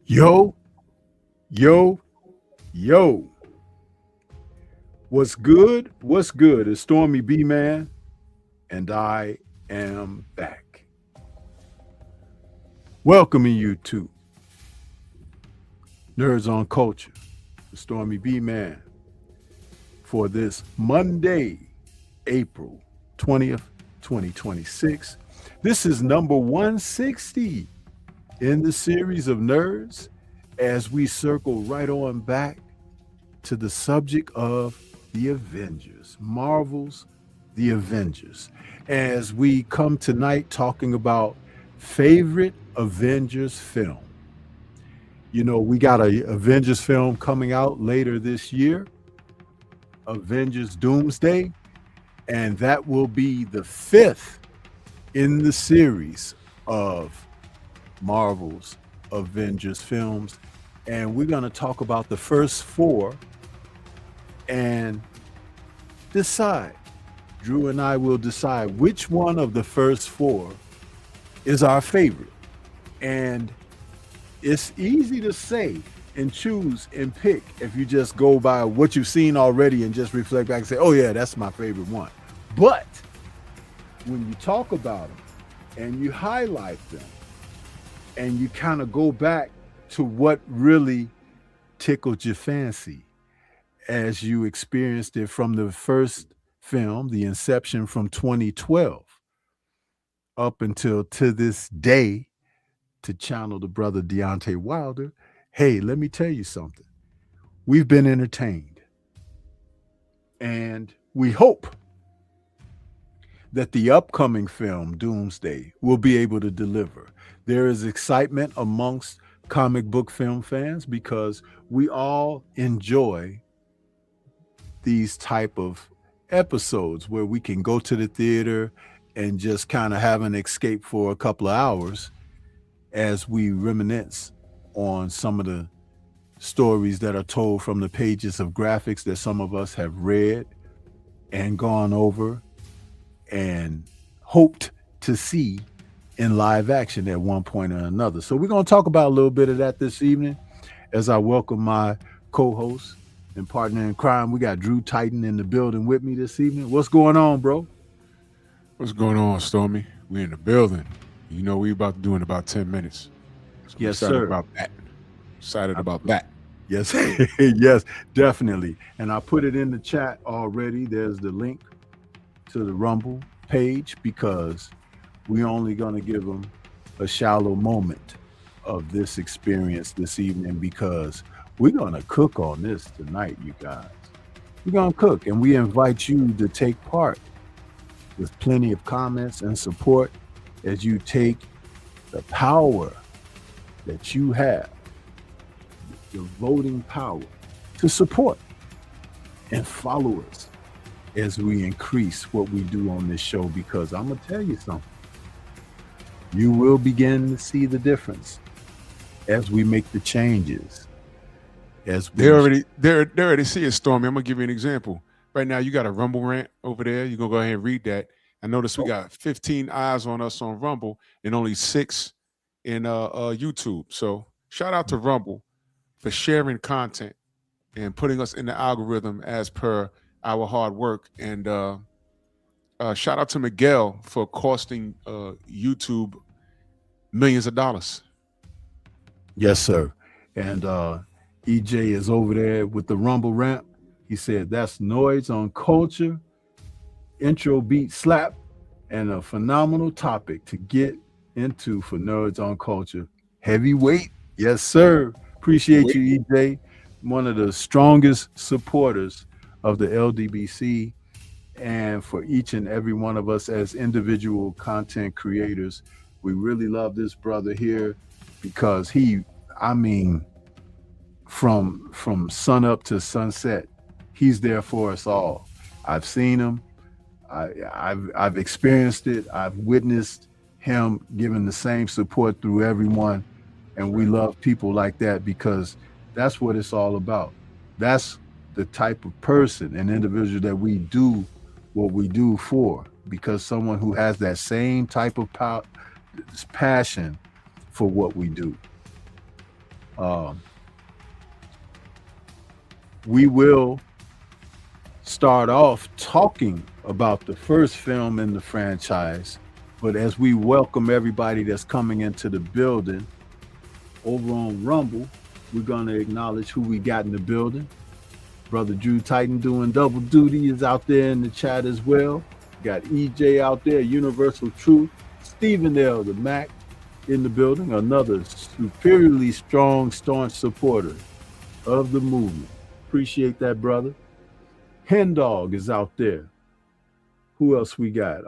Yo, yo, yo. What's good? What's good? It's Stormy B Man, and I am back. Welcoming you to Nerds on Culture, the Stormy B Man, for this Monday, April 20th, 2026. This is number 160 in the series of Nerds as we circle right on back to the subject of the Avengers, Marvel's The Avengers, as we come tonight talking about favorite Avengers film. You know, we got a Avengers film coming out later this year, Avengers Doomsday, and that will be the 5th in the series of Marvel's Avengers films. And we're going to talk about the first 4 and decide. Drew and I will decide which one of the first 4 is our favorite. And it's easy to say and choose and pick if you just go by what you've seen already and just reflect back and say, oh yeah, that's my favorite one. But when you talk about them and you highlight them and you kind of go back to what really tickled your fancy as you experienced it from the first film, The Inception, from 2012 up until to this day, to channel the brother Deontay Wilder, hey, let me tell you something. We've been entertained, and we hope that the upcoming film, Doomsday, will be able to deliver. There is excitement amongst comic book film fans because we all enjoy these type of episodes where we can go to the theater and just kind of have an escape for a couple of hours as we reminisce on some of the stories that are told from the pages of graphics that some of us have read and gone over and hoped to see in live action at one point or another. So we're going to talk about a little bit of that this evening. as I welcome my co-host and partner in crime. We got Drew Titan in the building with me this evening. What's going on, bro? What's going on, Stormy? We in the building. You know we about to do in about 10 minutes. So I'm Yes, excited sir. about that. Excited about that. Yes, yes, definitely. And I put it in the chat already. There's the link to the Rumble page because we only going to give them a shallow moment of this experience this evening because we're going to cook on this tonight, you guys. We're going to cook, and we invite you to take part with plenty of comments and support as you take the power that you have, the voting power, to support and follow us as we increase what we do on this show, because I'm going to tell you something. You will begin to see the difference as we make the changes. As we They already see it, Stormy. I'm gonna give you an example. Right now, you got a Rumble rant over there. You're gonna go ahead and read that. I notice we got 15 eyes on us on Rumble and only 6 in YouTube. So shout out to Rumble for sharing content and putting us in the algorithm as per our hard work. And shout out to Miguel for costing YouTube millions of dollars. Yes, sir. And EJ is over there with the Rumble ramp. He said that's Noids on culture, intro beat slap, and a phenomenal topic to get into for Nerds on Culture. Heavyweight. Yes, sir. Appreciate you, EJ. One of the strongest supporters of the LDBC, and for each and every one of us as individual content creators. We really love this brother here because from sun up to sunset, he's there for us all. I've seen him. I've experienced it. I've witnessed him giving the same support through everyone, and we love people like that because that's what it's all about. That's the type of person and individual that we do what we do for, because someone who has that same type of passion for what we do. We will start off talking about the first film in the franchise, but as we welcome everybody that's coming into the building over on Rumble, we're going to acknowledge who we got in the building. Brother Drew Titan doing double duty is out there in the chat as well. Got EJ out there, Universal Truth. Stephen L. the Mac in the building, another superiorly strong, staunch supporter of the movement. Appreciate that, brother. Hen Dog is out there. Who else we got?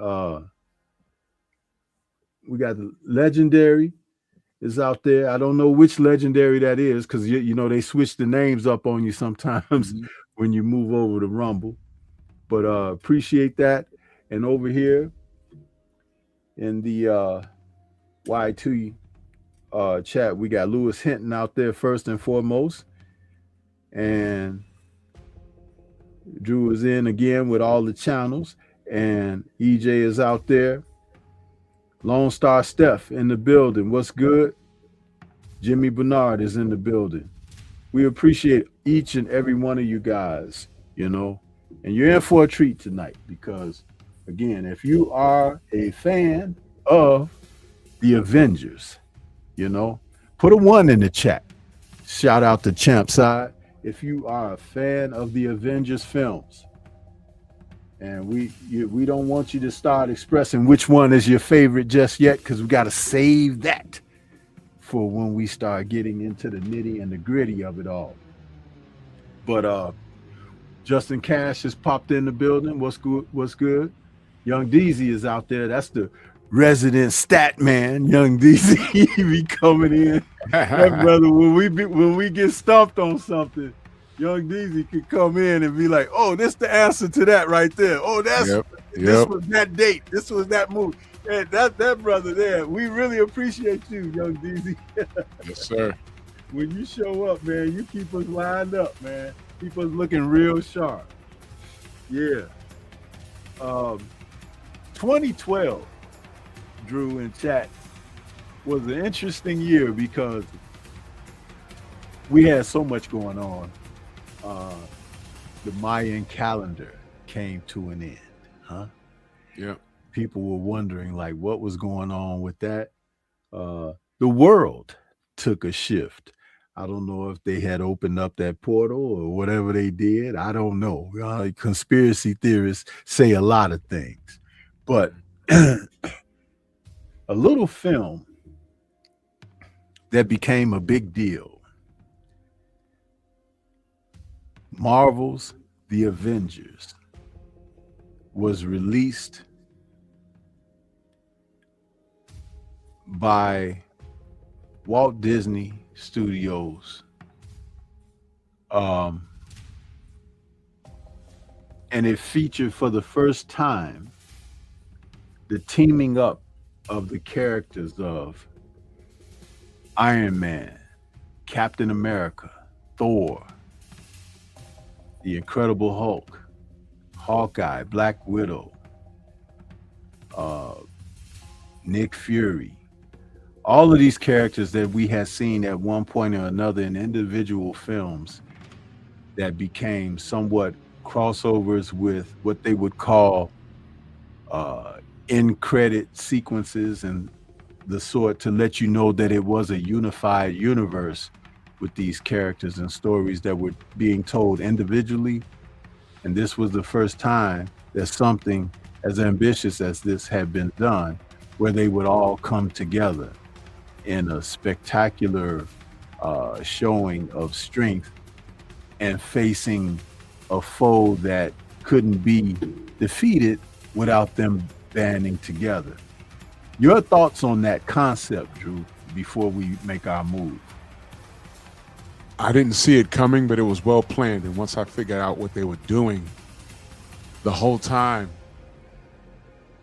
We got the Legendary is out there. I don't know which Legendary that is because you know they switch the names up on you sometimes when you move over to Rumble. But appreciate that. And over here in the Y2 chat, we got Lewis Hinton out there first and foremost. And Drew is in again with all the channels. And EJ is out there. Lone Star Steph in the building. What's good? Jimmy Bernard is in the building. We appreciate each and every one of you guys, you know. And you're in for a treat tonight because, again, if you are a fan of the Avengers, you know, put a 1 in the chat. Shout out to Champ Side. If you are a fan of the Avengers films, and we don't want you to start expressing which one is your favorite just yet, because we got to save that for when we start getting into the nitty and the gritty of it all. But Justin Cash has popped in the building. What's good? What's good? Young Deezy is out there. That's the resident stat man. Young Deezy, he be coming in. That brother, when we get stumped on something, Young Deezy could come in and be like, "Oh, this the answer to that right there. Oh, this was that date. This was that movie." And that brother there, we really appreciate you, Young Deezy. Yes, sir. When you show up, man, you keep us lined up, man. Keep us looking real sharp. Yeah. 2012, Drew in chat, was an interesting year because we had so much going on. Uh, the Mayan calendar came to an end, huh? Yeah. People were wondering like what was going on with that. The world took a shift. I don't know if they had opened up that portal or whatever they did. I don't know. Conspiracy theorists say a lot of things, but a little film that became a big deal, Marvel's The Avengers, was released by Walt Disney Studios. Um, and it featured for the first time the teaming up of the characters of Iron Man, Captain America, Thor, the Incredible Hulk, Hawkeye, Black Widow, Nick Fury. All of these characters that we had seen at one point or another in individual films that became somewhat crossovers with what they would call end credit sequences and the sort, to let you know that it was a unified universe with these characters and stories that were being told individually. And this was the first time that something as ambitious as this had been done, where they would all come together in a spectacular showing of strength and facing a foe that couldn't be defeated without them banding together. Your thoughts on that concept, Drew, before we make our move? I didn't see it coming, but it was well planned. And once I figured out what they were doing the whole time,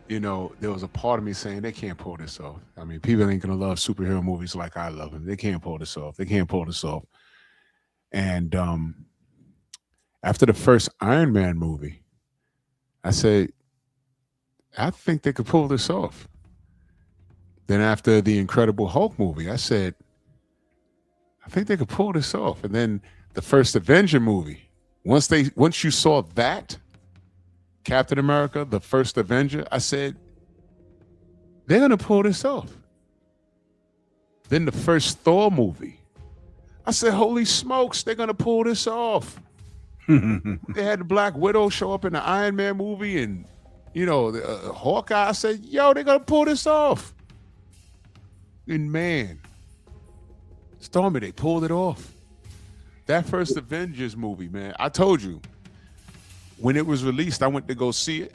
you know, there was a part of me saying they can't pull this off. I mean, people ain't gonna love superhero movies like I love them. They can't pull this off. They can't pull this off. And after the first Iron Man movie, I said, I think they could pull this off. Then after the Incredible Hulk movie, I said, I think they could pull this off. And then the first Avenger movie, once you saw that, Captain America, the first Avenger, I said, they're gonna pull this off. Then the first Thor movie, I said, holy smokes, they're gonna pull this off. They had the Black Widow show up in the Iron Man movie, and you know, the Hawkeye. I said, yo, they're gonna pull this off. And man, Stormy, they pulled it off. That first Avengers movie, man, I told you, when it was released, I went to go see it.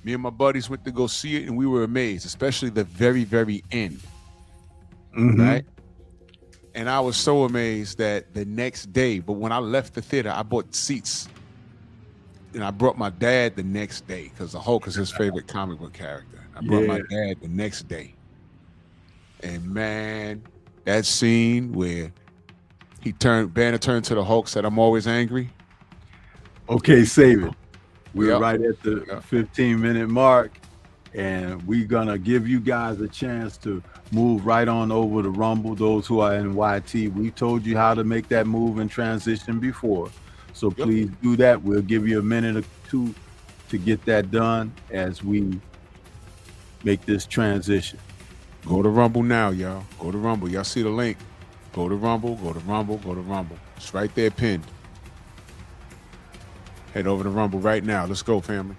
Me and my buddies went to go see it, and we were amazed, especially the very, very end. Right? And I was so amazed that the next day, but when I left the theater, I bought seats. And I brought my dad the next day, because the Hulk is his favorite comic book character. I brought my dad the next day. And man, that scene where Banner turned to the Hulk, said, I'm always angry. Okay, save it. We're right at the 15-minute mark, and we're gonna give you guys a chance to move right on over to Rumble. Those who are in YT, we told you how to make that move and transition before, so please do that. We'll give you a minute or two to get that done as we make this transition. Go to Rumble now, y'all. Go to Rumble. Y'all see the link. Go to Rumble, go to Rumble, go to Rumble. It's right there pinned. Head over to Rumble right now. Let's go, family.